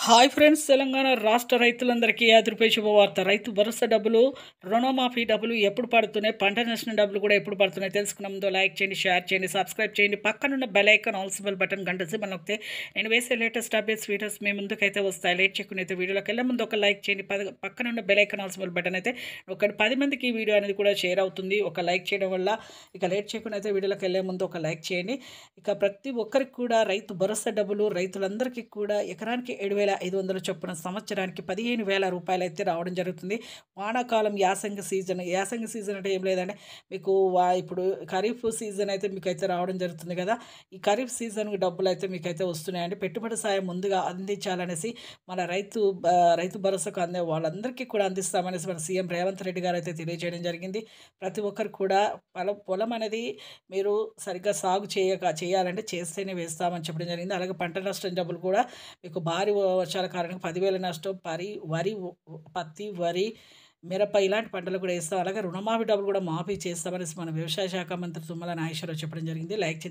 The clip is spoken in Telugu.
హాయ్ ఫ్రెండ్స్, తెలంగాణ రాష్ట్ర రైతులందరికీ యాదృపై శుభవార్త. రైతు భరోసా డబ్బులు, రుణమాఫీ డబ్బులు ఎప్పుడు పడుతున్నాయి, పంట నష్టం డబ్బులు కూడా ఎప్పుడు పడుతున్నాయి తెలుసుకున్న ముందు లైక్ చేయండి, షేర్ చేయండి, సబ్స్క్రైబ్ చేయండి. పక్కనున్న బెల్ ఐకాన్ ఆల్సిబల్ బటన్ గంట సింబల్ నొక్కితే నేను వేసే లేటెస్ట్ అప్డేట్స్ వీడియోస్ మీ ముందుకైతే వస్తాయి. లేట్ చేయకుండా అయితే వీడియోలోకి వెళ్ళే ముందు ఒక లైక్ చేయండి. పక్కనున్న బెల్ ఐకాన్ ఆల్సిబల్ బటన్ అయితే ఒక 10 మందికి ఈ వీడియో అనేది కూడా షేర్ అవుతుంది. ఒక లైక్ చేయడం వల్ల ఇక లేట్ చేయకుండా అయితే వీడియోలోకి వెళ్ళే ముందు ఒక లైక్ చేయండి. ఇక ప్రతి ఒక్కరికి కూడా రైతు భరోసా డబ్బులు రైతులందరికీ కూడా ఎకరానికి 7,500 చొప్పున సంవత్సరానికి 15,000 రూపాయలు అయితే రావడం జరుగుతుంది. వానాకాలం యాసంగి సీజన్ అంటే ఏం లేదండి, మీకు ఇప్పుడు ఖరీఫ్ సీజన్ అయితే మీకైతే రావడం జరుగుతుంది కదా. ఈ ఖరీఫ్ సీజన్ డబ్బులు అయితే మీకైతే వస్తున్నాయండి. పెట్టుబడి సాయం ముందుగా అందించాలనేసి మన రైతు భరోసాకు అందే వాళ్ళందరికీ కూడా అందిస్తామనేసి మన సీఎం రేవంత్ రెడ్డి గారు అయితే తెలియజేయడం జరిగింది. ప్రతి ఒక్కరు కూడా పొలం అనేది మీరు సరిగ్గా సాగు చేయాలంటే చేస్తేనే వేస్తామని చెప్పడం జరిగింది. అలాగే పంట నష్టం డబ్బులు కూడా మీకు భారీ వర్షాల కారణంగా 10,000 నష్టం, పత్తి, వరి, మిరప ఇలాంటి పంటలు కూడా వేస్తాం. అలాగే రుణమాఫీ డబ్బులు కూడా మాఫీ చేస్తామనేసి మన వ్యవసాయ శాఖ మంత్రి తుమ్మల నాగేశ్వరరావు చెప్పడం జరిగింది. లైక్ చేయండి.